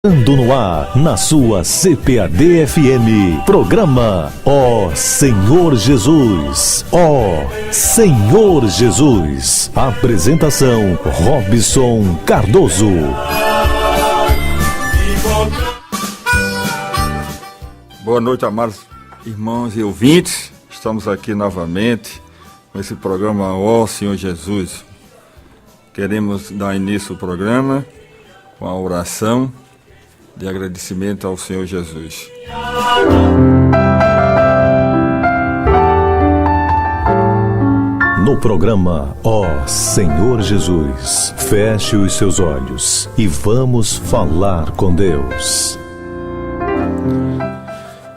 Ando no ar, na sua CPAD-FM, programa Ó Senhor Jesus, Ó Senhor Jesus. Apresentação, Robson Cardoso. Boa noite, amados irmãos e ouvintes. Estamos aqui novamente com esse programa Ó Senhor Jesus. Queremos dar início ao programa com a oração de agradecimento ao Senhor Jesus. No programa Ó Senhor Jesus, feche os seus olhos e vamos falar com Deus.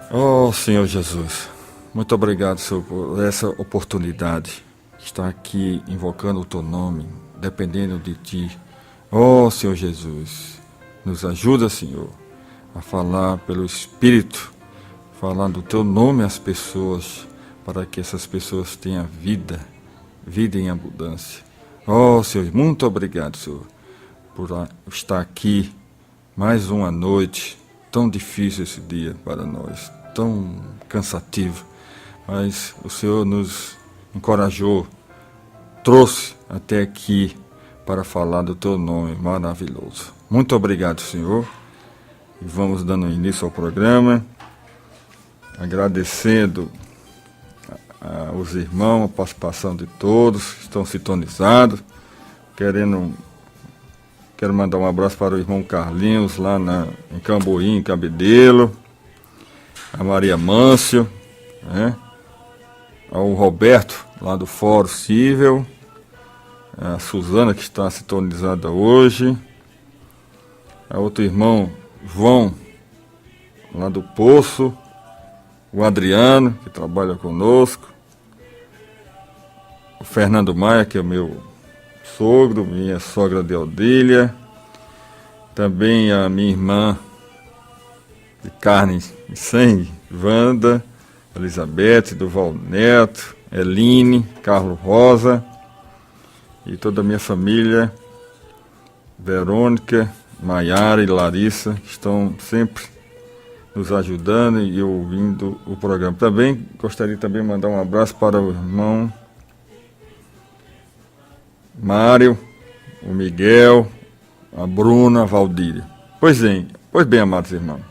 Ó Senhor Jesus, muito obrigado, Senhor, por essa oportunidade de estar aqui invocando o Teu nome, dependendo de Ti. Ó Senhor Jesus, nos ajuda, Senhor, a falar pelo Espírito, falar do Teu nome às pessoas, para que essas pessoas tenham vida em abundância. Ó Senhor, muito obrigado, Senhor, por estar aqui mais uma noite, tão difícil esse dia para nós, tão cansativo, mas o Senhor nos encorajou, trouxe até aqui para falar do Teu nome maravilhoso. Muito obrigado, Senhor. E vamos dando início ao programa, agradecendo aos irmãos, a participação de todos que estão sintonizados. Quero mandar um abraço para o irmão Carlinhos, lá em Camboim, em Cabedelo, a Maria Mâncio, ao Roberto, lá do Fórum Cível, a Suzana, que está sintonizada hoje, a outro irmão João, lá do Poço, o Adriano, que trabalha conosco, o Fernando Maia, que é o meu sogro, minha sogra Deodília, também a minha irmã de carne e sangue, Wanda, Elizabeth, Duval Neto, Eline, Carlos Rosa, e toda a minha família, Verônica, Maiara e Larissa, estão sempre nos ajudando e ouvindo o programa. Também gostaria de mandar um abraço para o irmão Mário, o Miguel, a Bruna, a Valdíria. Pois bem, amados irmãos,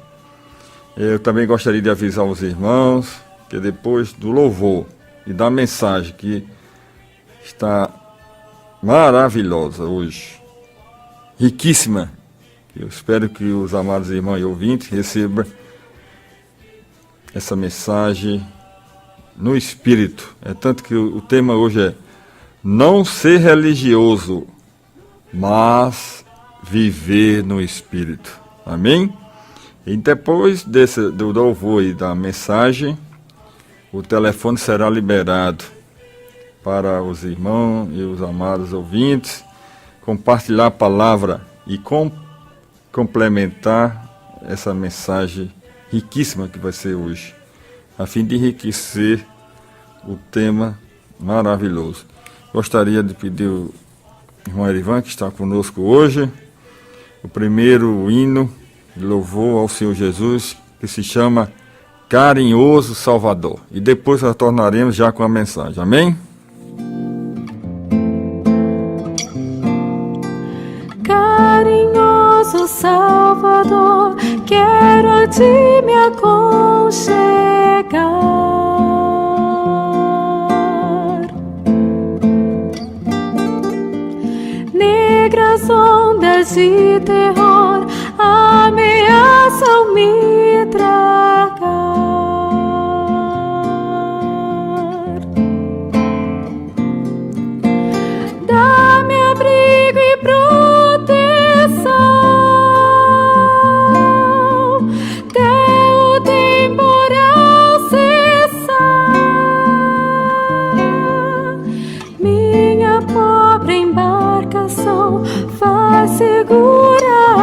eu também gostaria de avisar os irmãos que depois do louvor e da mensagem que está maravilhosa hoje, riquíssima, eu espero que os amados irmãos e ouvintes recebam essa mensagem no Espírito. É tanto que o tema hoje é não ser religioso, mas viver no Espírito. Amém? E depois do louvor e da mensagem, o telefone será liberado para os irmãos e os amados ouvintes compartilhar a palavra e complementar essa mensagem riquíssima que vai ser hoje, a fim de enriquecer o tema maravilhoso. Gostaria de pedir ao irmão Erivan, que está conosco hoje, o primeiro hino de louvor ao Senhor Jesus, que se chama Carinhoso Salvador. E depois retornaremos já com a mensagem. Amém? Carinhoso Salvador, quero a Ti me aconchegar. Negras ondas de terror ameaçam me tragar. Dá-me abrigo e proteção até o temporal cessar. Minha pobre embarcação faz segura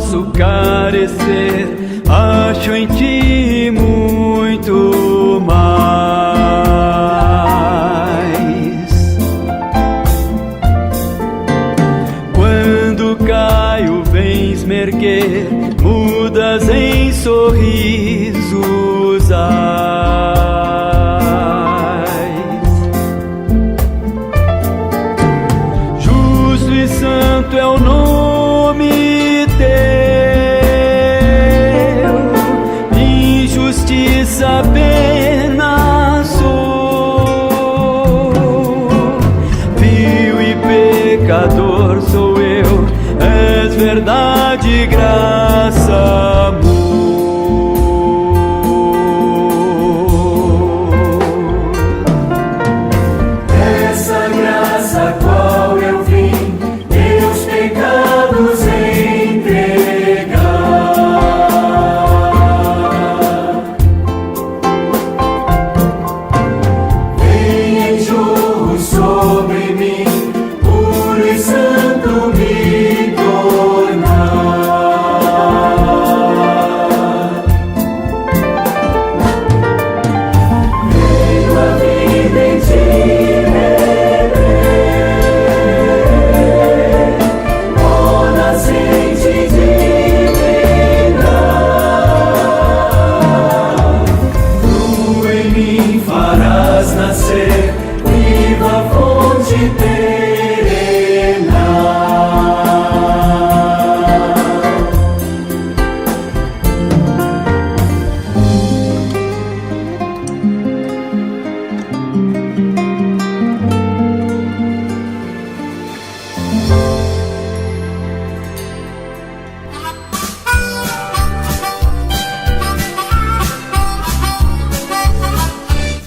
posso carecer, acho em ti muito mais. Quando caio, vens me erguer, mudas em sorrisos justo e santo é o nome teu, injustiça apenas sou, vil e pecador sou eu, és verdade, graça, amor. Essa graça a qual eu vim, meus pecados entregar. Vem enxurro sobre mim, puro e santo me tornar. Veio a vida em ti,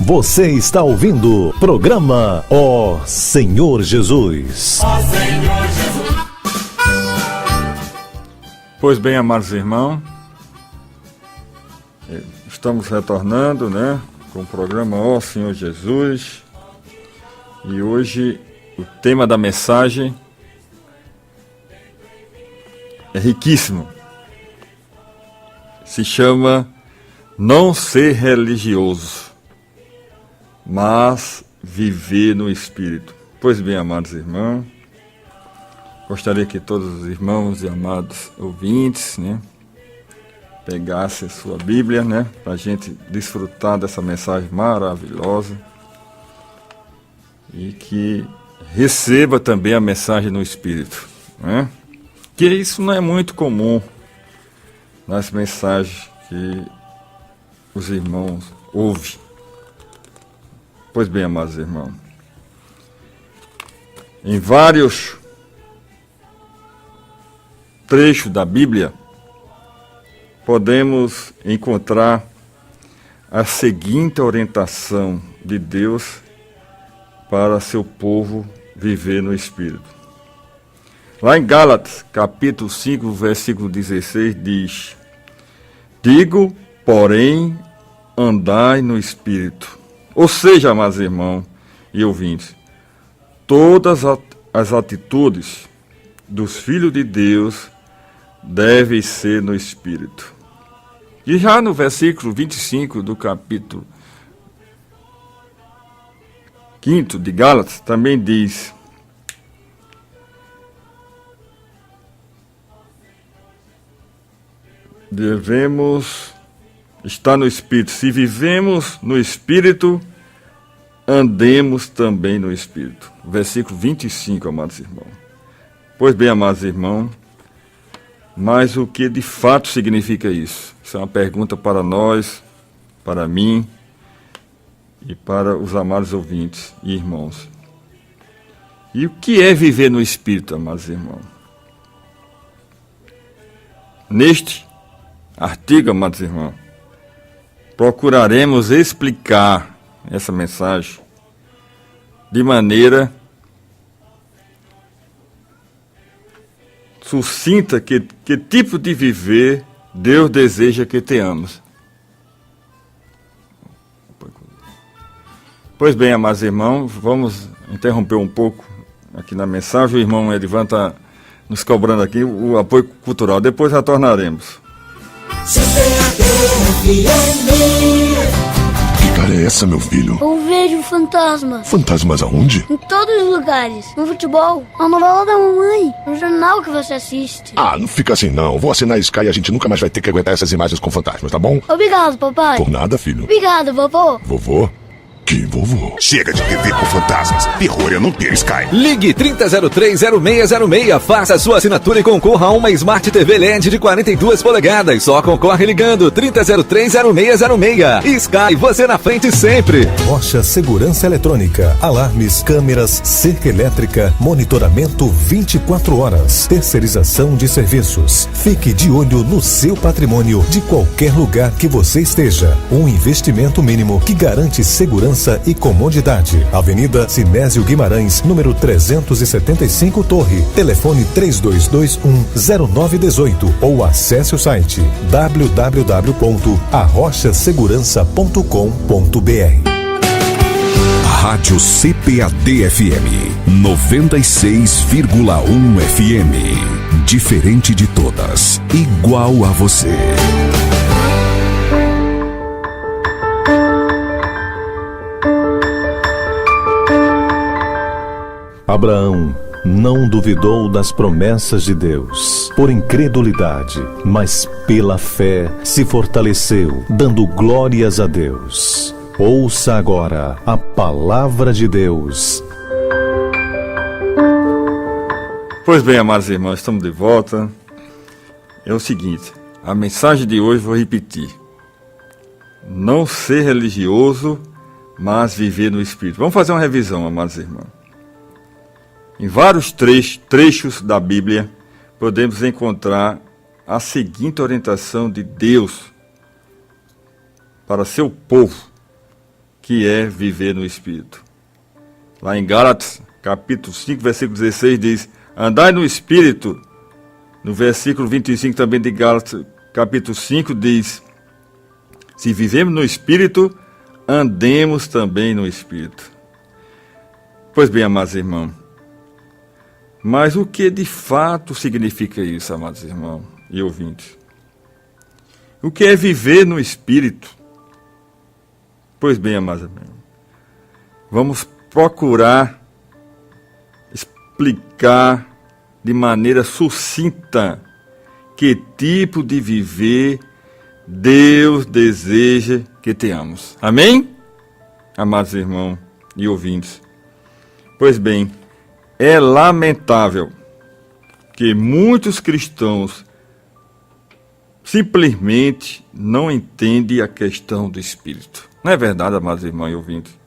Você está ouvindo o programa Ó Senhor Jesus. Ó Senhor Jesus. Pois bem, amados irmãos, estamos retornando, né, com o programa Ó Senhor Jesus. E hoje o tema da mensagem é riquíssimo. Se chama Não Ser Religioso, mas viver no Espírito. Pois bem, amados irmãos, gostaria que todos os irmãos e amados ouvintes, né, pegassem a sua Bíblia, né, para a gente desfrutar dessa mensagem maravilhosa e que receba também a mensagem no Espírito, né? Que isso não é muito comum nas mensagens que os irmãos ouvem. Pois bem, amados irmãos, em vários trechos da Bíblia, podemos encontrar a seguinte orientação de Deus para seu povo viver no Espírito. Lá em Gálatas, capítulo 5, versículo 16, diz: Digo, porém, andai no Espírito. Ou seja, amados irmãos e ouvintes, todas as atitudes dos filhos de Deus devem ser no Espírito. E já no versículo 25 do capítulo 5 de Gálatas, também diz: devemos estar no Espírito. Se vivemos no Espírito, andemos também no Espírito. Versículo 25, amados irmãos. Pois bem, amados irmãos, mas o que de fato significa isso? Isso é uma pergunta para nós, para mim e para os amados ouvintes e irmãos. E o que é viver no Espírito, amados irmãos? Neste artigo, amados irmãos, procuraremos explicar essa mensagem de maneira sucinta que tipo de viver Deus deseja que tenhamos. Pois bem, amados irmãos, vamos interromper um pouco aqui na mensagem. O irmão Edivan está nos cobrando aqui o apoio cultural. Depois retornaremos. Que cara é essa, meu filho? Eu vejo fantasmas. Fantasmas aonde? Em todos os lugares. No futebol, na novela da mamãe, no jornal que você assiste. Ah, não fica assim não. Vou assinar a Sky e a gente nunca mais vai ter que aguentar essas imagens com fantasmas, tá bom? Obrigado, papai. Por nada, filho. Obrigado, vovô. Vovô? Que vovô? Chega de TV com fantasmas. Terror é não ter Sky. Ligue 3003-0606. Faça a sua assinatura e concorra a uma Smart TV LED de 42 polegadas. Só concorre ligando 3003-0606. Sky, você na frente sempre. Rocha Segurança Eletrônica, alarmes, câmeras, cerca elétrica, monitoramento 24 horas, terceirização de serviços. Fique de olho no seu patrimônio de qualquer lugar que você esteja. Um investimento mínimo que garante segurança e comodidade. Avenida Sinésio Guimarães, número 375, Torre. Telefone 3221-0918 ou acesse o site www.arrochasegurança.com.br. Rádio CPAD-FM 96,1 FM. Diferente de todas, igual a você. Abraão não duvidou das promessas de Deus por incredulidade, mas pela fé se fortaleceu, dando glórias a Deus. Ouça agora a palavra de Deus. Pois bem, amados irmãos, estamos de volta. É o seguinte, a mensagem de hoje vou repetir. Não ser religioso, mas viver no Espírito. Vamos fazer uma revisão, amados irmãos. Em vários trechos da Bíblia, podemos encontrar a seguinte orientação de Deus para seu povo, que é viver no Espírito. Lá em Gálatas, capítulo 5, versículo 16, diz: andai no Espírito. No versículo 25 também de Gálatas, capítulo 5, diz: se vivemos no Espírito, andemos também no Espírito. Pois bem, amados irmãos, mas o que de fato significa isso, amados irmãos e ouvintes? O que é viver no Espírito? Pois bem, amados irmãos, vamos procurar explicar de maneira sucinta que tipo de viver Deus deseja que tenhamos. Amém? Amados irmãos e ouvintes. Pois bem, é lamentável que muitos cristãos simplesmente não entendem a questão do Espírito. Não é verdade, amados irmãos e ouvintes?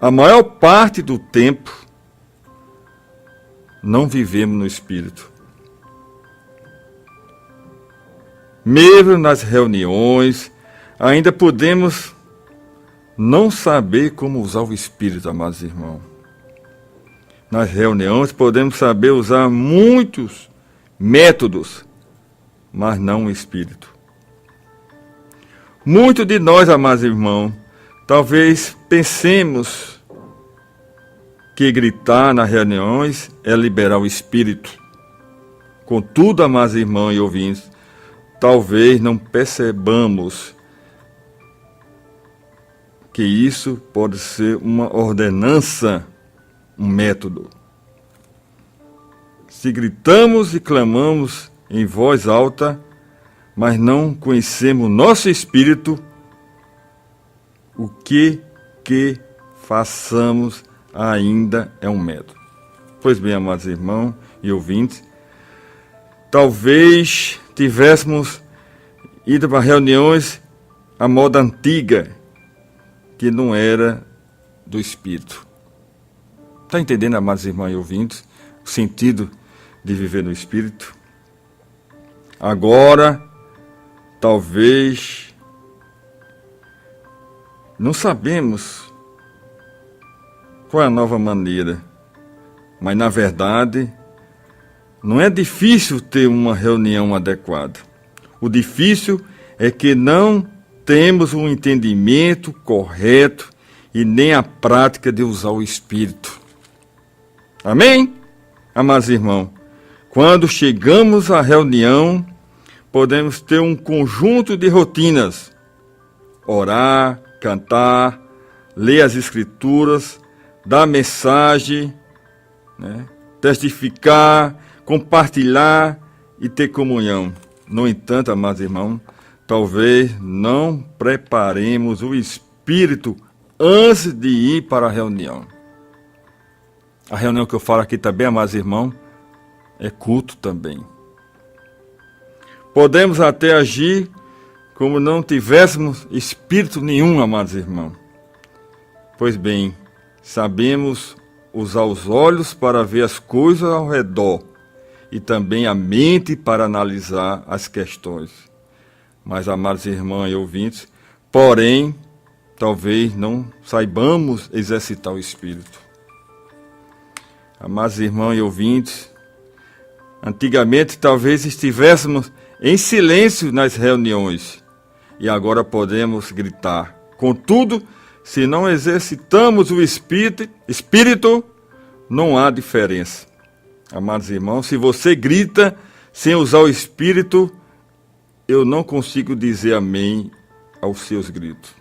A maior parte do tempo não vivemos no Espírito. Mesmo nas reuniões, ainda podemos não saber como usar o Espírito, amados irmãos. Nas reuniões podemos saber usar muitos métodos, mas não o Espírito. Muitos de nós, amados irmãos, talvez pensemos que gritar nas reuniões é liberar o Espírito. Contudo, amados irmãos e ouvintes, talvez não percebamos que isso pode ser uma ordenança, um método. Se gritamos e clamamos em voz alta, mas não conhecemos nosso espírito, o que façamos ainda é um método. Pois bem, amados irmãos e ouvintes, talvez tivéssemos ido para reuniões à moda antiga, que não era do Espírito. Está entendendo, amados irmãos e ouvintes, o sentido de viver no Espírito? Agora, talvez, não sabemos qual é a nova maneira, mas, na verdade, não é difícil ter uma reunião adequada. O difícil é que não temos um entendimento correto e nem a prática de usar o Espírito. Amém? Amados irmãos Quando chegamos à reunião, podemos ter um conjunto de rotinas: orar, cantar, ler as Escrituras, dar mensagem, testificar, compartilhar e ter comunhão. No entanto, amados irmãos, talvez não preparemos o espírito antes de ir para a reunião. A reunião que eu falo aqui também, amados irmãos, é culto também. Podemos até agir como não tivéssemos espírito nenhum, amados irmãos. Pois bem, sabemos usar os olhos para ver as coisas ao redor e também a mente para analisar as questões. Mas, amados irmãos e ouvintes, porém, talvez não saibamos exercitar o espírito. Amados irmãos e ouvintes, antigamente talvez estivéssemos em silêncio nas reuniões e agora podemos gritar. Contudo, se não exercitamos o espírito, não há diferença. Amados irmãos, se você grita sem usar o espírito, eu não consigo dizer amém aos seus gritos.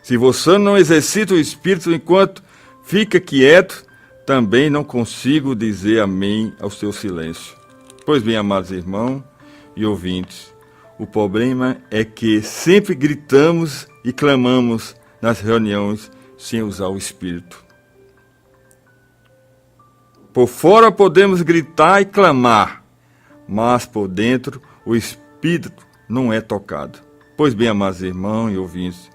Se você não exercita o espírito enquanto fica quieto, também não consigo dizer amém ao seu silêncio. Pois bem, amados irmãos e ouvintes, o problema é que sempre gritamos e clamamos nas reuniões sem usar o espírito. Por fora podemos gritar e clamar, mas por dentro o espírito não é tocado. Pois bem, amados irmãos e ouvintes,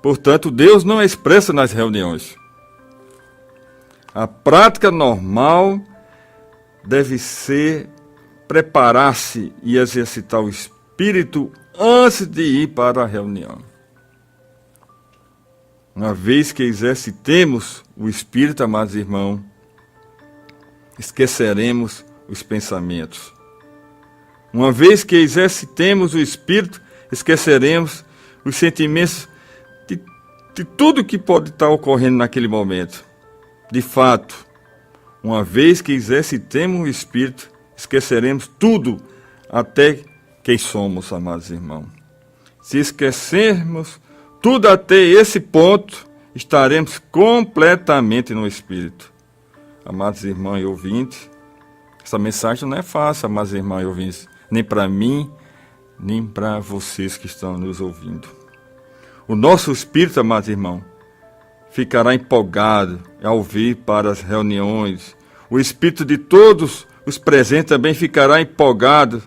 Portanto, Deus não é expresso nas reuniões. A prática normal deve ser preparar-se e exercitar o espírito antes de ir para a reunião. Uma vez que exercitemos o espírito, amados irmãos, esqueceremos os pensamentos. Uma vez que exercitemos o espírito, esqueceremos os sentimentos de tudo que pode estar ocorrendo naquele momento. De fato, uma vez que exercitemos o espírito, esqueceremos tudo, até quem somos, amados irmãos. Se esquecermos tudo até esse ponto, estaremos completamente no espírito. Amados irmãos e ouvintes, essa mensagem não é fácil, amados irmãos e ouvintes, nem para mim, nem para vocês que estão nos ouvindo. O nosso espírito, amados irmãos, ficará empolgado ao vir para as reuniões. O espírito de todos os presentes também ficará empolgado,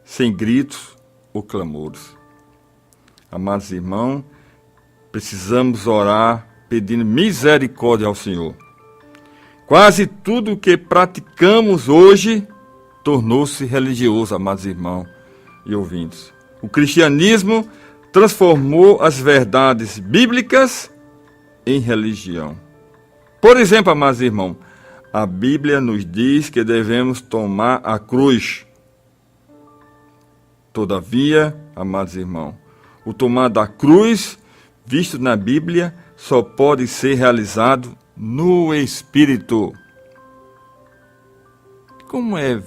sem gritos ou clamores. Amados irmãos, precisamos orar pedindo misericórdia ao Senhor. Quase tudo o que praticamos hoje tornou-se religioso, amados irmãos e ouvintes. O cristianismo transformou as verdades bíblicas em religião. Por exemplo, amados irmãos, a Bíblia nos diz que devemos tomar a cruz. Todavia, amados irmãos, o tomar da cruz, visto na Bíblia, só pode ser realizado no Espírito. Como é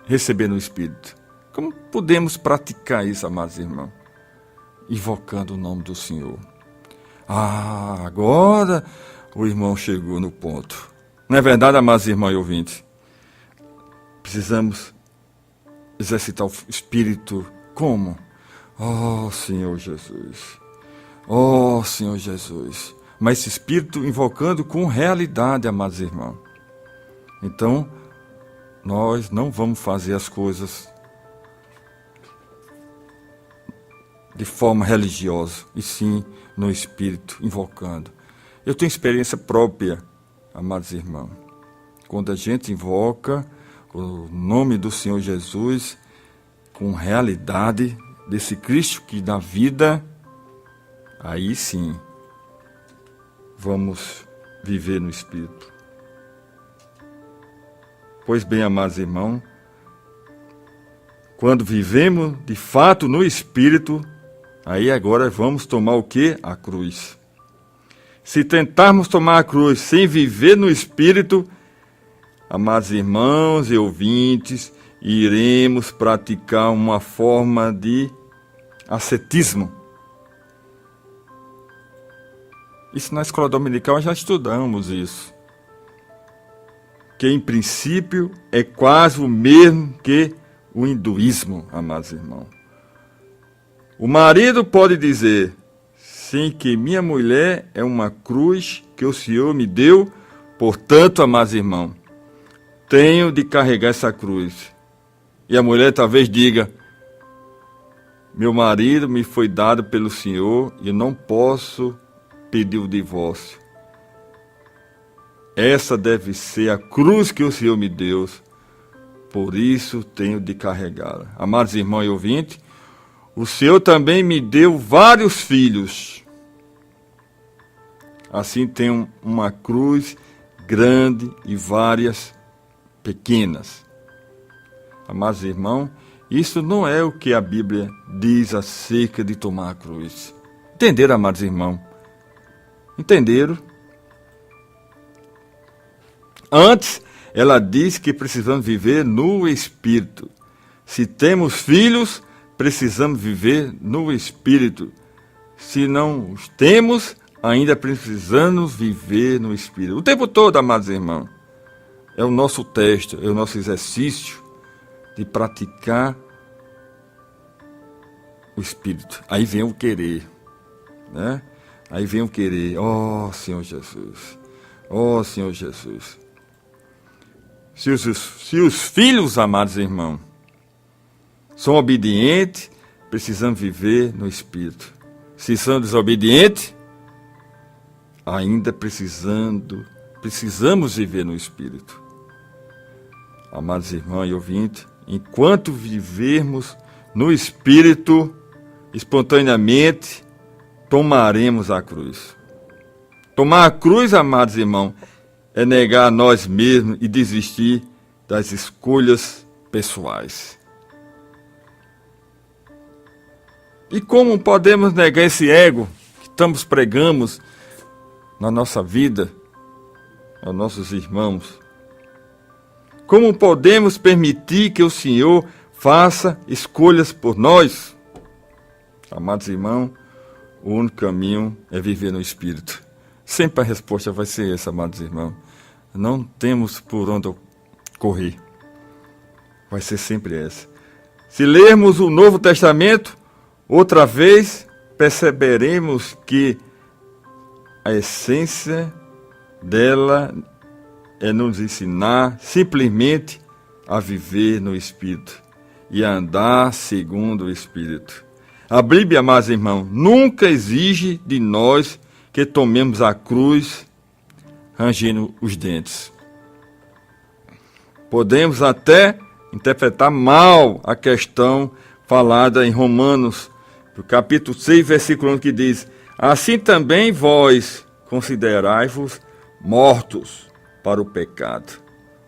receber no Espírito? Como podemos praticar isso, amados irmãos? Invocando o nome do Senhor. Agora o irmão chegou no ponto. Não é verdade, amados irmãos e ouvintes? Precisamos exercitar o Espírito como? Senhor Jesus. Senhor Jesus. Mas esse Espírito invocando com realidade, amados irmãos. Então, nós não vamos fazer as coisas de forma religiosa, e sim no Espírito, invocando. Eu tenho experiência própria, amados irmãos. Quando a gente invoca o nome do Senhor Jesus, com realidade desse Cristo que dá vida, aí sim, vamos viver no Espírito. Pois bem, amados irmãos, quando vivemos de fato no Espírito, aí agora vamos tomar o quê? A cruz. Se tentarmos tomar a cruz sem viver no Espírito, amados irmãos e ouvintes, iremos praticar uma forma de ascetismo. Isso na escola dominical já estudamos isso. Que em princípio é quase o mesmo que o hinduísmo, amados irmãos. O marido pode dizer: sim, que minha mulher é uma cruz que o Senhor me deu, portanto, amados irmãos, tenho de carregar essa cruz. E a mulher talvez diga: meu marido me foi dado pelo Senhor e não posso pedir o divórcio. Essa deve ser a cruz que o Senhor me deu, por isso tenho de carregá-la. Amados irmãos e ouvintes, o Senhor também me deu vários filhos. Assim tenho uma cruz grande e várias pequenas. Amados irmãos, isso não é o que a Bíblia diz acerca de tomar a cruz. Entenderam, amados irmãos? Entenderam? Antes, ela diz que precisamos viver no Espírito. Se temos filhos, precisamos viver no Espírito. Se não os temos, ainda precisamos viver no Espírito. O tempo todo, amados irmãos. É o nosso teste, é o nosso exercício de praticar o Espírito. Aí vem o querer, né? Aí vem o querer. Oh, Senhor Jesus. Oh, Senhor Jesus. Se os filhos, amados irmãos, são obedientes, precisamos viver no Espírito. Se são desobedientes, ainda precisamos viver no Espírito. Amados irmãos e ouvintes, enquanto vivermos no Espírito, espontaneamente, tomaremos a cruz. Tomar a cruz, amados irmãos, é negar a nós mesmos e desistir das escolhas pessoais. E como podemos negar esse ego que estamos pregamos na nossa vida, aos nossos irmãos? Como podemos permitir que o Senhor faça escolhas por nós? Amados irmãos, o único caminho é viver no Espírito. Sempre a resposta vai ser essa, amados irmãos. Não temos por onde correr. Vai ser sempre essa. Se lermos o Novo Testamento, outra vez perceberemos que a essência dela é nos ensinar simplesmente a viver no Espírito e a andar segundo o Espírito. A Bíblia, amados irmãos, nunca exige de nós que tomemos a cruz rangendo os dentes. Podemos até interpretar mal a questão falada em Romanos, no capítulo 6, versículo 1, que diz: assim também vós considerai-vos mortos para o pecado,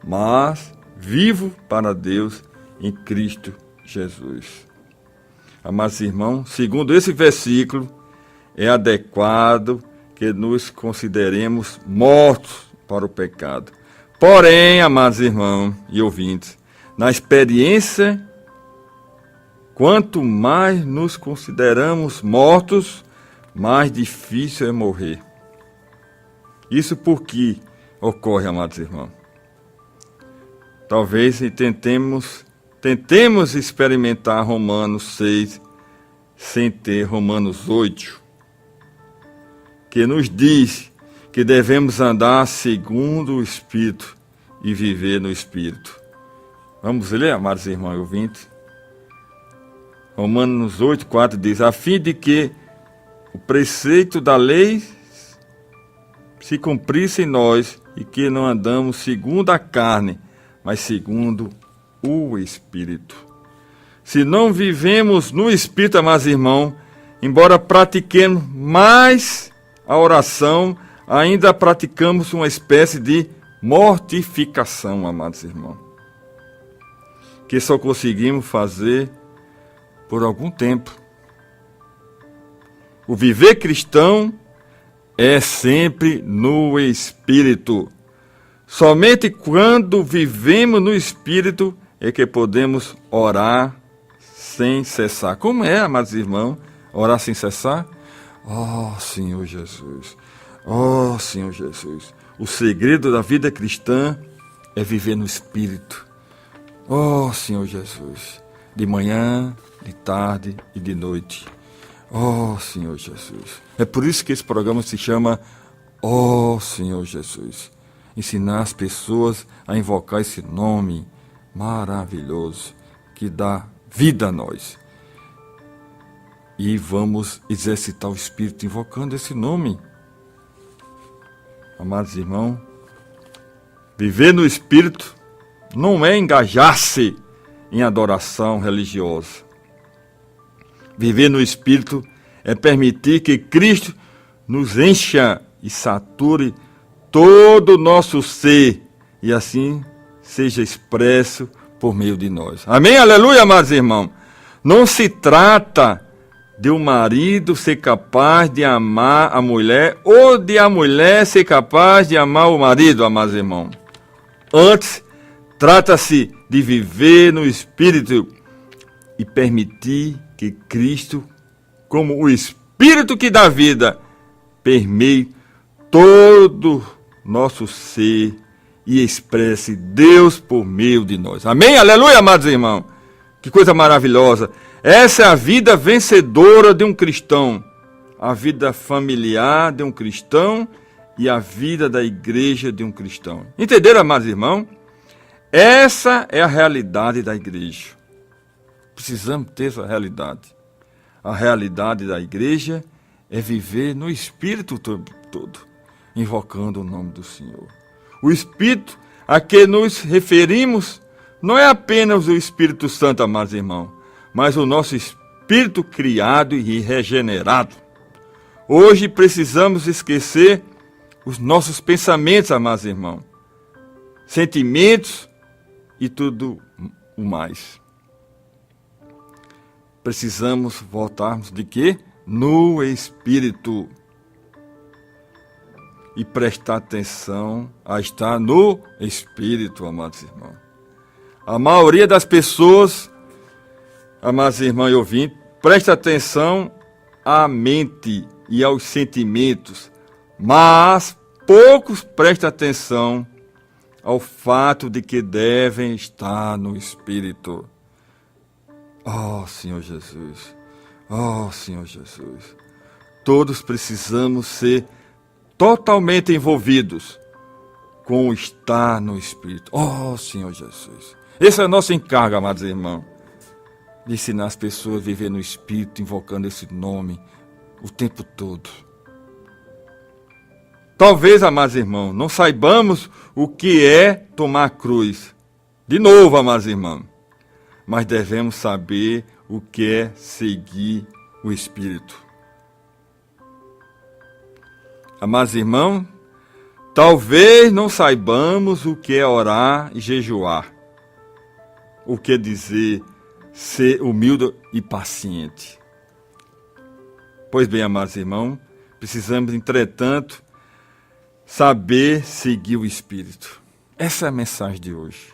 mas vivo para Deus em Cristo Jesus. Amados irmãos, segundo esse versículo, é adequado que nos consideremos mortos para o pecado. Porém, amados irmãos e ouvintes, na experiência, quanto mais nos consideramos mortos, mais difícil é morrer. Isso porque ocorre, amados irmãos. Talvez tentemos experimentar Romanos 6 sem ter Romanos 8, que nos diz que devemos andar segundo o Espírito e viver no Espírito. Vamos ler, amados irmãos e ouvintes? Romanos 8, 4 diz: a fim de que o preceito da lei se cumprisse em nós e que não andamos segundo a carne, mas segundo o Espírito. Se não vivemos no Espírito, amados irmãos, embora pratiquemos mais a oração, ainda praticamos uma espécie de mortificação, amados irmãos, que só conseguimos fazer por algum tempo. O viver cristão é sempre no Espírito. Somente quando vivemos no Espírito é que podemos orar sem cessar. Como é, amados irmãos, orar sem cessar? Oh, Senhor Jesus. Oh, Senhor Jesus. O segredo da vida cristã é viver no Espírito. Oh, Senhor Jesus. De manhã, de tarde e de noite. Oh, Senhor Jesus. É por isso que esse programa se chama Oh, Senhor Jesus. Ensinar as pessoas a invocar esse nome maravilhoso que dá vida a nós. E vamos exercitar o Espírito invocando esse nome. Amados irmãos, viver no Espírito não é engajar-se em adoração religiosa. Viver no Espírito é permitir que Cristo nos encha e sature todo o nosso ser e assim seja expresso por meio de nós. Amém? Aleluia, amados irmãos. Não se trata de um marido ser capaz de amar a mulher ou de a mulher ser capaz de amar o marido, amados irmãos. Antes, trata-se de viver no Espírito e permitir que Cristo, como o Espírito que dá vida, permeie todo nosso ser e expresse Deus por meio de nós. Amém? Aleluia, amados irmãos. Que coisa maravilhosa. Essa é a vida vencedora de um cristão. A vida familiar de um cristão e a vida da igreja de um cristão. Entenderam, amados irmãos? Essa é a realidade da igreja. Precisamos ter essa realidade. A realidade da igreja é viver no Espírito todo, invocando o nome do Senhor. O Espírito a que nos referimos não é apenas o Espírito Santo, amados irmãos, mas o nosso espírito criado e regenerado. Hoje precisamos esquecer os nossos pensamentos, amados irmãos, sentimentos e tudo o mais. Precisamos voltarmos de quê? No Espírito. E prestar atenção a estar no Espírito, amados irmãos. A maioria das pessoas, amados irmãos e ouvintes, presta atenção à mente e aos sentimentos, mas poucos prestam atenção ao fato de que devem estar no Espírito. Oh, Senhor Jesus. Oh, Senhor Jesus. Todos precisamos ser totalmente envolvidos com o estar no Espírito. Oh, Senhor Jesus. Esse é o nosso encargo, amados irmãos, de ensinar as pessoas a viver no Espírito, invocando esse nome o tempo todo. Talvez, amados irmãos, não saibamos o que é tomar a cruz. De novo, amados irmãos, mas devemos saber o que é seguir o Espírito. Amados irmãos, talvez não saibamos o que é orar e jejuar. O que dizer ser humilde e paciente. Pois bem, amados irmãos, precisamos, entretanto, saber seguir o Espírito. Essa é a mensagem de hoje.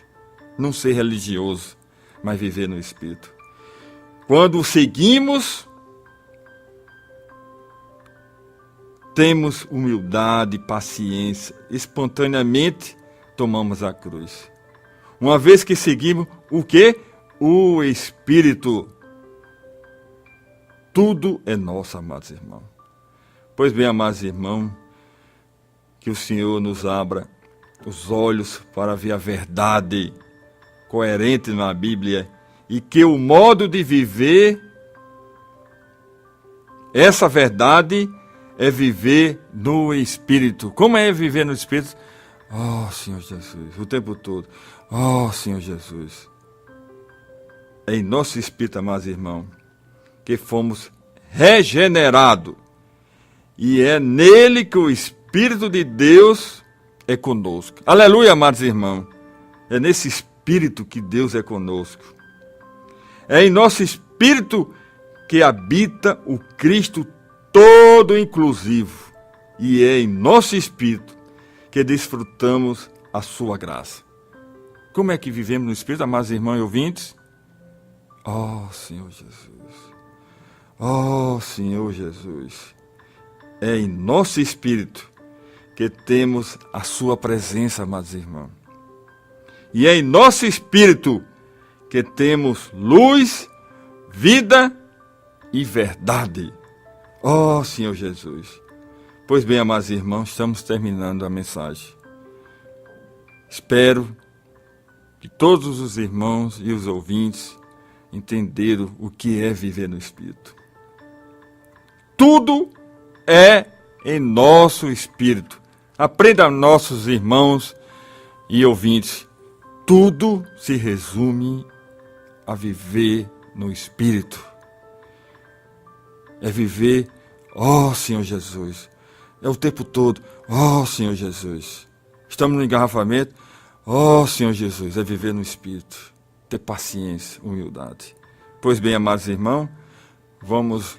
Não ser religioso, mas viver no Espírito. Quando o seguimos, temos humildade, paciência, espontaneamente tomamos a cruz. Uma vez que seguimos o quê? O Espírito. Tudo é nosso, amados irmãos. Pois bem, amados irmãos, que o Senhor nos abra os olhos para ver a verdade coerente na Bíblia e que o modo de viver essa verdade é viver no Espírito. Como é viver no Espírito? Oh, Senhor Jesus, o tempo todo. Oh, Senhor Jesus. É em nosso espírito, amados irmãos, que fomos regenerados. E é nele que o Espírito de Deus é conosco. Aleluia, amados irmãos. É nesse Espírito que Deus é conosco. É em nosso espírito que habita o Cristo todo inclusivo. e é em nosso espírito que desfrutamos a sua graça. Como é que vivemos no espírito, amados irmãos e ouvintes? Oh, Senhor Jesus. Oh, Senhor Jesus. É em nosso espírito que temos a sua presença, amados irmãos. E é em nosso espírito que temos luz, vida e verdade. Oh, Senhor Jesus. Pois bem, amados irmãos, estamos terminando a mensagem. Espero que todos os irmãos e os ouvintes entenderam o que é viver no Espírito. Tudo é em nosso espírito. Aprenda, nossos irmãos e ouvintes, tudo se resume a viver no Espírito. É viver, ó Senhor Jesus, é o tempo todo, ó Senhor Jesus. Estamos no engarrafamento, ó Senhor Jesus, é viver no Espírito, ter paciência, humildade. Pois bem, amados irmãos, vamos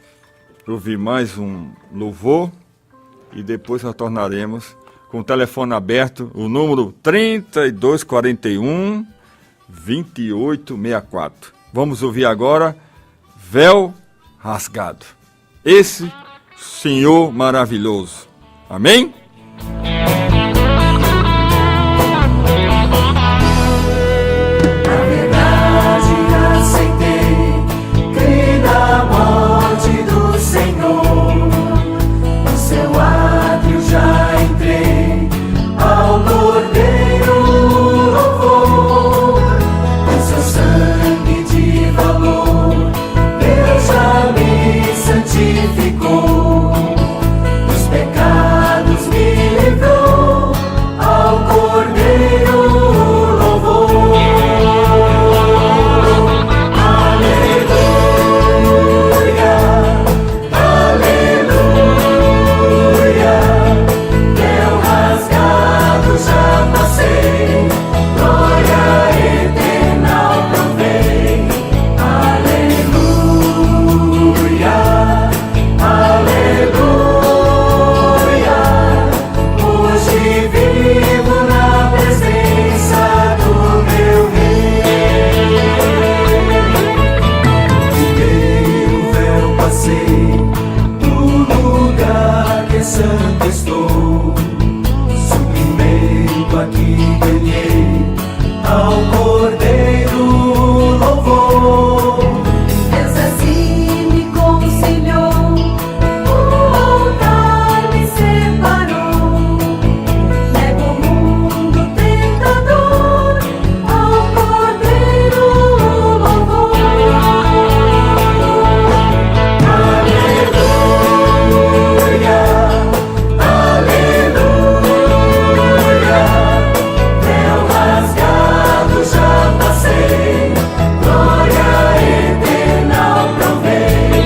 ouvir mais um louvor e depois retornaremos com o telefone aberto, o número 3241 2864. Vamos ouvir agora Véu Rasgado. Esse Senhor maravilhoso. Amém? Na verdade aceitei, criei na morte do Senhor. No seu átrio já entrei, ao Cordeiro louvor. Com seu sangue de valor, Deus já me santificou. Dos pecados me livrou, ao Cordeiro louvor. Aleluia, aleluia, véu rasgado já passei, glória eterna provei. Aleluia, aleluia, hoje vivo na presença do meu Rei. Primeiro véu passei, no lugar que santo estou. Suprimento aqui ganhei, ao Cordeiro louvor. Deus assim me conciliou, o altar me separou. Nego o mundo tentador, ao Cordeiro louvor. Aleluia, aleluia, véu rasgado já passei, glória eterna provei.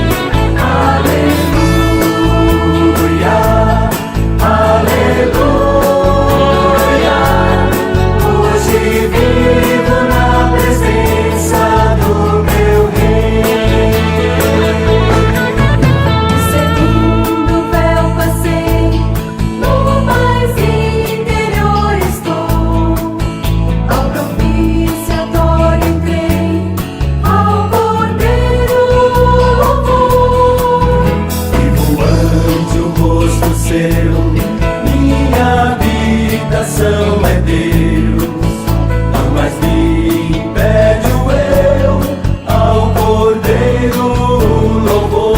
Aleluia, aleluia, hoje vivo na presença do meu Rei. O segundo véu passei, no mais interior estou. Ao propiciatório entrei, ao Cordeiro louvor. Vivo ante o rosto seu, minha habitação é Deus. Não mais me impede o eu, ao Cordeiro louvor.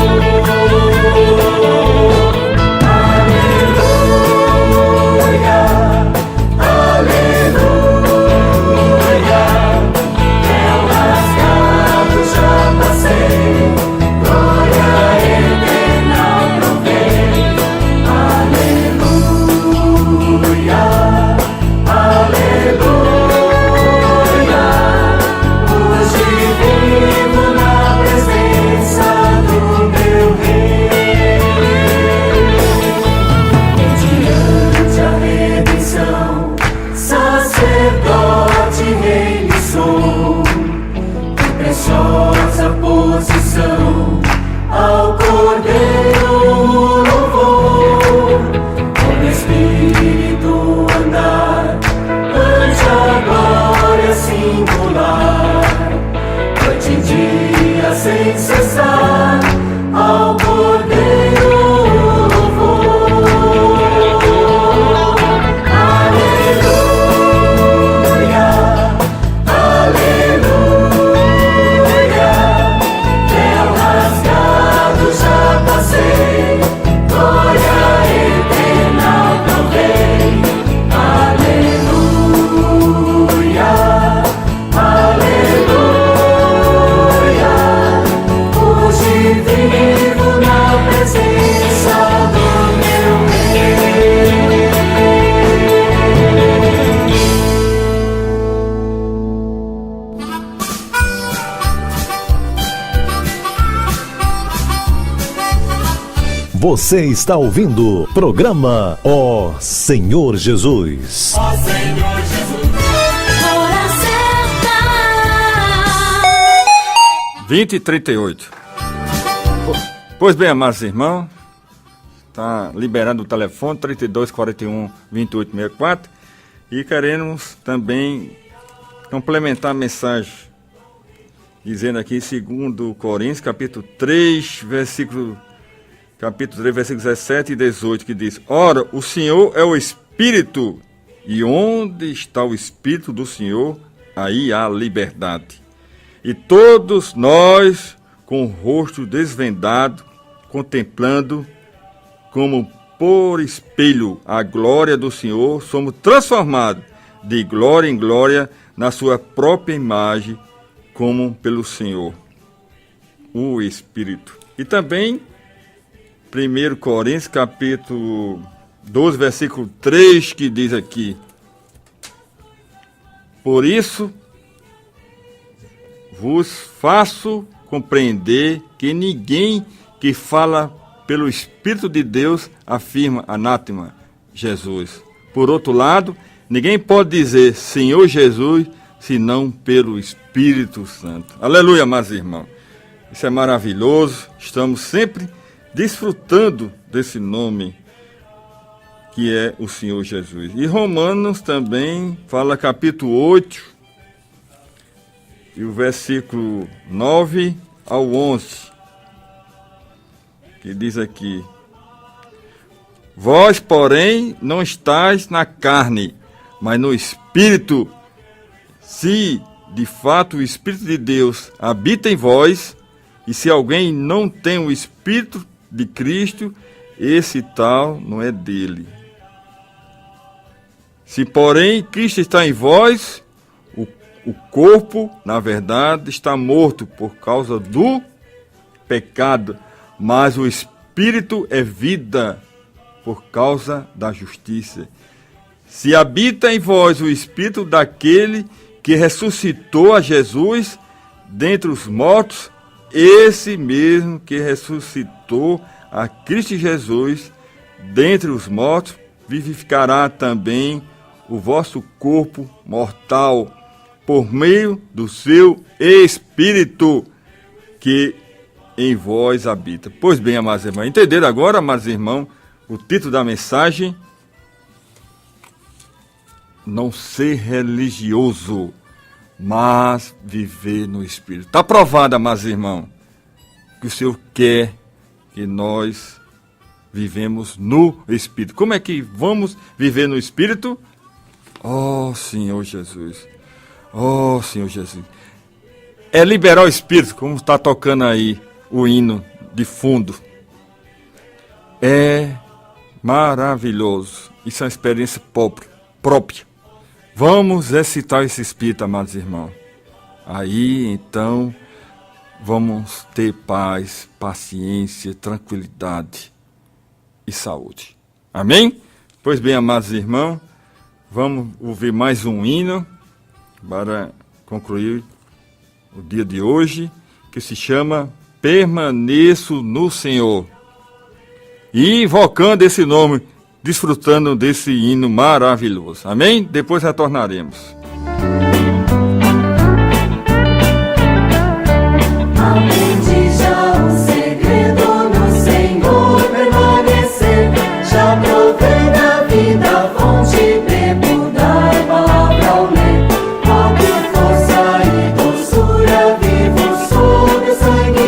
Aleluia, aleluia, véu rasgado já passei, glória eterna provei. Aleluia, sem cessar ao Cordeiro louvor. Aleluia, aleluia, véu rasgado já passei, glória eterna provei. Aleluia, aleluia, hoje vivo na presença do meu Rei. Você está ouvindo o programa Ó Senhor Jesus. Ó Senhor Jesus, Hora certa. 20h38. Pois bem, amados irmãos, está liberando o telefone 3241-2864 e queremos também complementar a mensagem, dizendo aqui, segundo Coríntios, capítulo 3, versículos 17 e 18, que diz: Ora, o Senhor é o Espírito, e onde está o Espírito do Senhor, aí há liberdade. E todos nós, com o rosto desvendado, contemplando como por espelho a glória do Senhor, somos transformados de glória em glória na sua própria imagem, como pelo Senhor, o Espírito. E também 1 Coríntios, capítulo 12, versículo 3, que diz aqui: Por isso vos faço compreender que ninguém que fala pelo Espírito de Deus afirma anátema Jesus. Por outro lado, ninguém pode dizer Senhor Jesus senão pelo Espírito Santo. Aleluia, meus irmãos. Isso é maravilhoso. Estamos sempre desfrutando desse nome que é o Senhor Jesus. E Romanos também fala, capítulo 8, e o versículo 9 ao 11, que diz aqui: Vós, porém, não estáis na carne, mas no Espírito, se de fato o Espírito de Deus habita em vós, e se alguém não tem o Espírito de Cristo, esse tal não é dele. Se, porém, Cristo está em vós, o corpo, na verdade, está morto por causa do pecado, mas o Espírito é vida por causa da justiça. Se habita em vós o Espírito daquele que ressuscitou a Jesus dentre os mortos, esse mesmo que ressuscitou a Cristo Jesus dentre os mortos, vivificará também o vosso corpo mortal, por meio do seu Espírito que em vós habita. Pois bem, amados irmãos, entenderam agora, amados irmãos, o título da mensagem? Não ser religioso, mas viver no Espírito. Está provado, amados irmãos, que o Senhor quer que nós vivemos no Espírito. Como é que vamos viver no Espírito? Oh, Senhor Jesus. Oh, Senhor Jesus. É liberar o Espírito, como está tocando aí o hino de fundo. É maravilhoso. Isso é uma experiência própria. Vamos exercitar esse Espírito, amados irmãos. Aí, então, vamos ter paz, paciência, tranquilidade e saúde. Amém? Pois bem, amados irmãos, vamos ouvir mais um hino para concluir o dia de hoje, que se chama Permaneço no Senhor. E invocando esse nome, desfrutando desse hino maravilhoso. Amém? Depois retornaremos. aprendi já o segredo no Senhor permanecer. Já provei da vida a fonte, bebo da palavra ao ler. Qualquer força e doçura vivo sob o sangue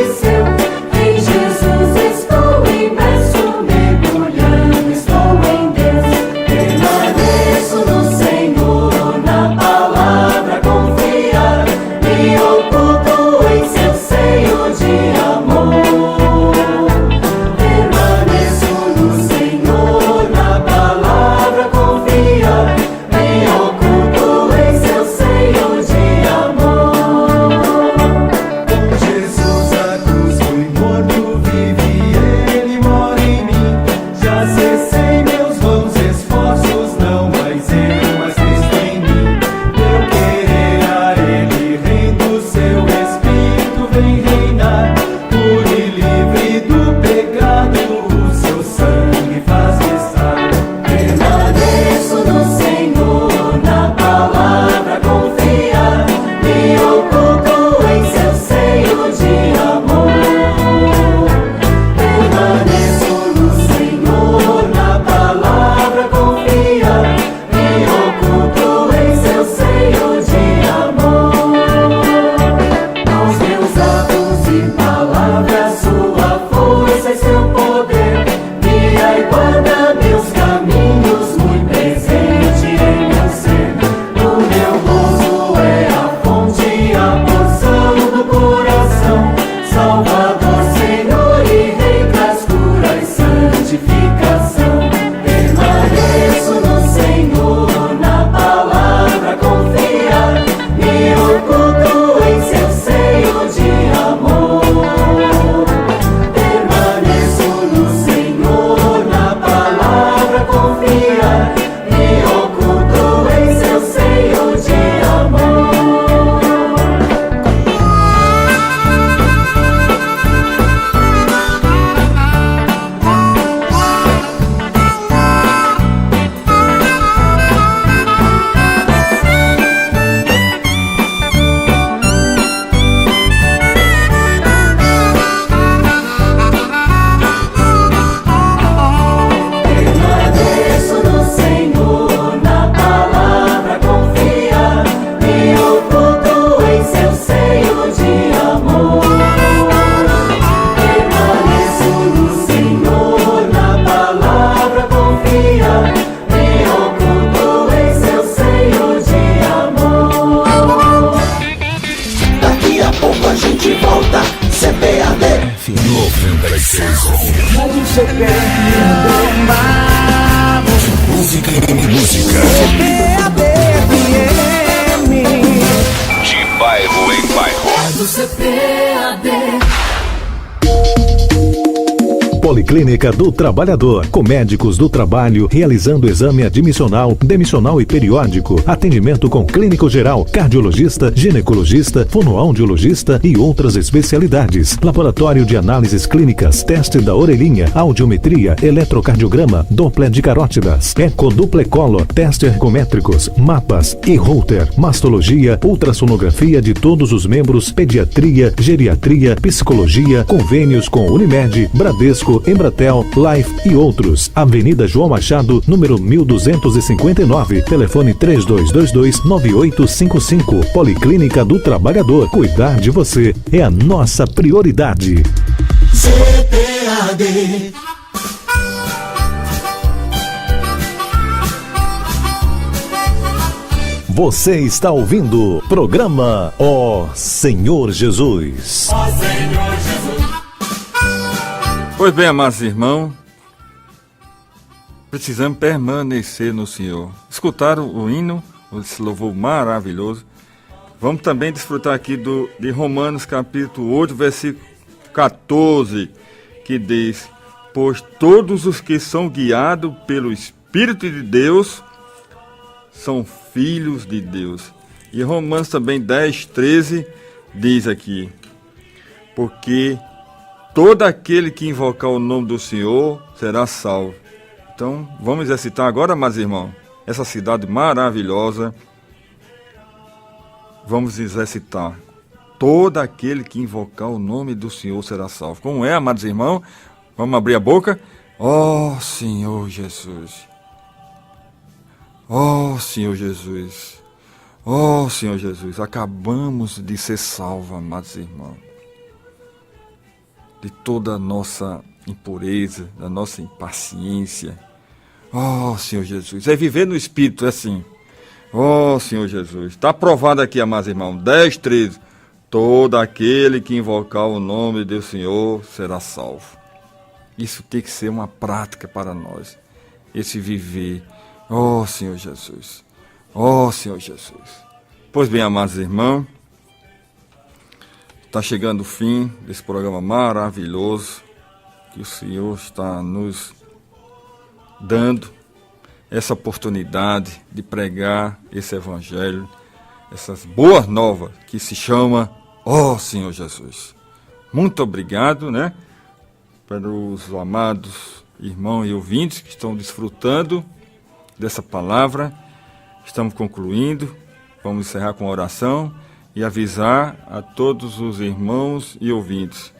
Música e música. De bairro em bairro. Do CPAD. Policlínica do Trabalhador, com médicos do trabalho realizando exame admissional, demissional e periódico, atendimento com clínico geral, cardiologista, ginecologista, fonoaudiologista e outras especialidades. Laboratório de análises clínicas, teste da orelhinha, audiometria, eletrocardiograma, Doppler de carótidas, ecoduplecolor, teste ergométricos, mapas e Holter, mastologia, ultrassonografia de todos os membros, pediatria, geriatria, psicologia, convênios com Unimed, Bradesco, Embratel, Life e outros. Avenida João Machado, número 1259. Telefone 3222-9855. Policlínica do Trabalhador. Cuidar de você é a nossa prioridade. CPAD. Você está ouvindo programa Ó Senhor Jesus. Ó Senhor Jesus. Pois bem, amados irmãos, precisamos permanecer no Senhor. Escutaram o hino, esse louvor maravilhoso. Vamos também desfrutar aqui de Romanos capítulo 8, versículo 14, que diz: pois todos os que são guiados pelo Espírito de Deus são filhos de Deus. E Romanos também 10, 13 diz aqui: porque todo aquele que invocar o nome do Senhor será salvo. Então, vamos exercitar agora, meus irmãos, essa cidade maravilhosa. Vamos exercitar. Todo aquele que invocar o nome do Senhor será salvo. Como é, amados irmãos? Vamos abrir a boca. Ó Senhor Jesus. Ó Senhor Jesus. Ó Senhor Jesus. Acabamos de ser salvos, amados irmãos, de toda a nossa impureza, da nossa impaciência. Oh, Senhor Jesus, é viver no Espírito, é assim. Oh, Senhor Jesus, está aprovado aqui, amados irmãos, 10, 13. Todo aquele que invocar o nome do Senhor será salvo. Isso tem que ser uma prática para nós, esse viver. Oh, Senhor Jesus, oh, Senhor Jesus. Pois bem, amados irmãos, está chegando o fim desse programa maravilhoso que o Senhor está nos dando, essa oportunidade de pregar esse evangelho, essas boas novas que se chama Ó Senhor Jesus. Muito obrigado, né, para os amados irmãos e ouvintes que estão desfrutando dessa palavra. Estamos concluindo, vamos encerrar com a oração e avisar a todos os irmãos e ouvintes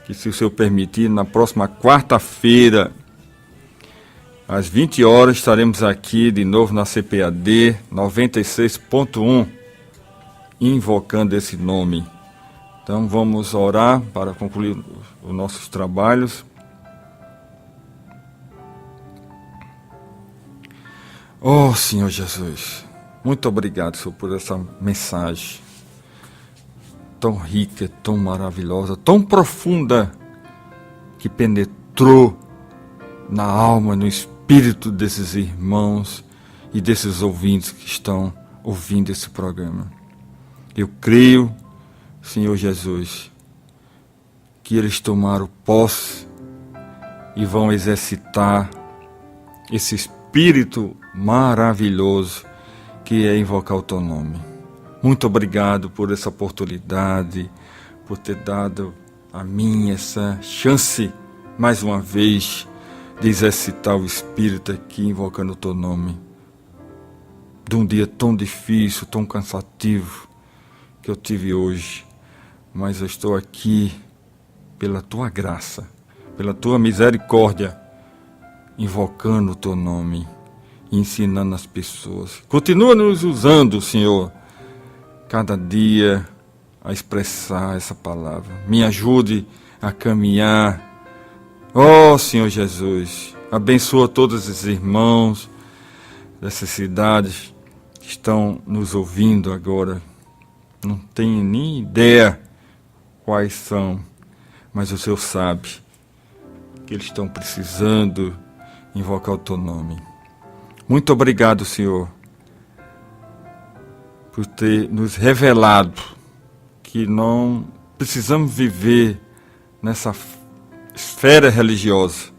que, se o Senhor permitir, na próxima quarta-feira, às 20 horas, estaremos aqui de novo na CPAD 96.1, invocando esse nome. Então vamos orar para concluir os nossos trabalhos. Oh, Senhor Jesus, muito obrigado, Senhor, por essa mensagem tão rica, tão maravilhosa, tão profunda, que penetrou na alma, no espírito desses irmãos e desses ouvintes que estão ouvindo esse programa. Eu creio, Senhor Jesus, que eles tomaram posse e vão exercitar esse espírito maravilhoso que é invocar o teu nome. Muito obrigado por essa oportunidade, por ter dado a mim essa chance, mais uma vez, de exercitar o Espírito aqui, invocando o teu nome. De um dia tão difícil, tão cansativo, que eu tive hoje. Mas eu estou aqui pela tua graça, pela tua misericórdia, invocando o teu nome, ensinando as pessoas. Continua nos usando, Senhor, cada dia a expressar essa palavra. Me ajude a caminhar. Oh, Senhor Jesus, abençoa todos os irmãos dessas cidades que estão nos ouvindo agora. Não tenho nem ideia quais são, mas o Senhor sabe. que eles estão precisando invocar o teu nome. Muito obrigado, Senhor, por ter nos revelado que não precisamos viver nessa esfera religiosa.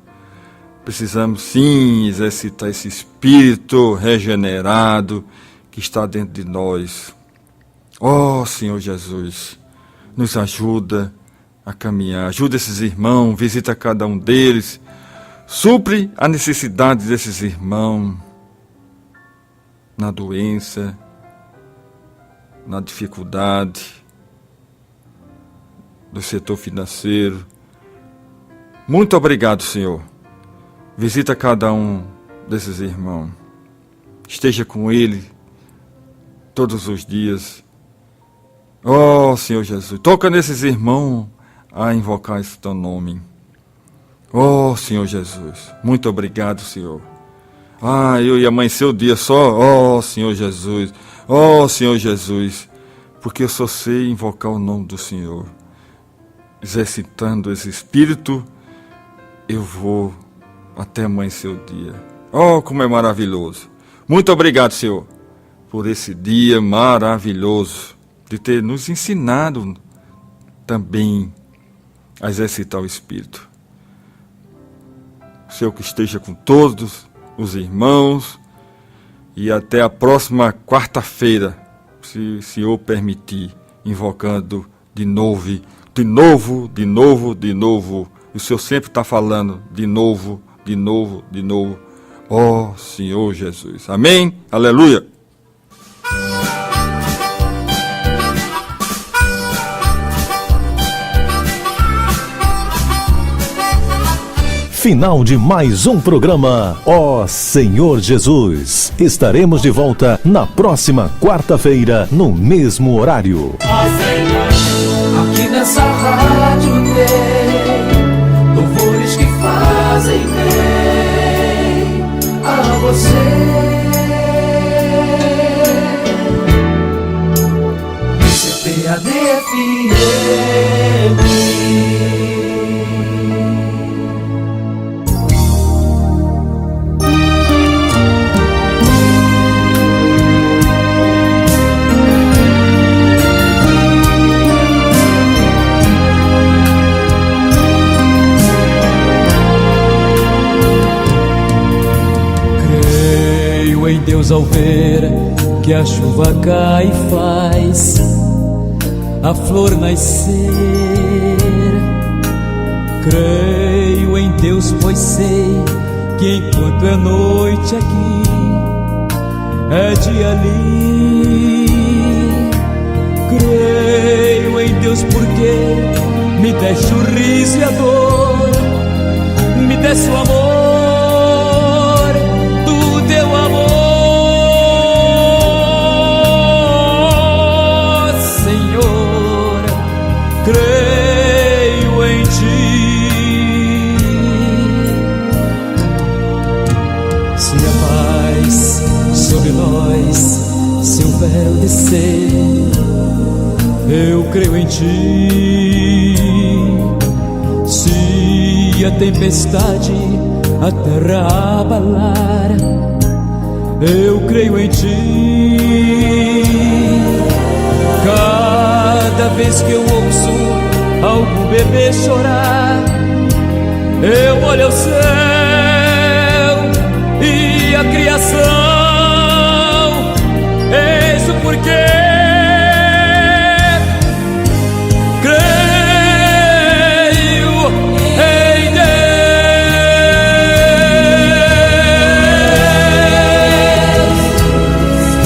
Precisamos sim exercitar esse espírito regenerado que está dentro de nós. Ó Senhor Jesus, nos ajuda a caminhar, ajuda esses irmãos, visita cada um deles, supre a necessidade desses irmãos na doença, na dificuldade do setor financeiro. Muito obrigado, Senhor. Visita cada um desses irmãos. Esteja com ele todos os dias. Ó Senhor Jesus, toca nesses irmãos a invocar esse teu nome. Ó Senhor Jesus, muito obrigado, Senhor. Eu ia amanhecer o dia só, ó Senhor Jesus, ó Senhor Jesus, porque eu só sei invocar o nome do Senhor. Exercitando esse espírito, eu vou até amanhecer o dia. Oh, como é maravilhoso. Muito obrigado, Senhor, por esse dia maravilhoso, de ter nos ensinado também a exercitar o espírito. Senhor, que esteja com todos os irmãos e até a próxima quarta-feira, se o Senhor permitir, invocando de novo. O Senhor sempre está falando de novo. Ó Senhor Jesus. Amém? Aleluia. Final de mais um programa, Ó Senhor Jesus. Estaremos de volta na próxima quarta-feira, no mesmo horário. Ó Senhor, aqui nessa rádio tem louvores que fazem bem a você. CPAD-FM. Em Deus ao ver que a chuva cai e faz a flor nascer. Creio em Deus, pois sei que enquanto é noite aqui, é dia ali. Creio em Deus porque me deste o riso e a dor, me deste o amor do teu amor. Creio em ti. Se a paz sobre nós, se o véu descer, eu creio em ti. Se a tempestade a terra abalar, eu creio em ti. Cada vez que eu ouço algum bebê chorar, eu olho ao céu e a criação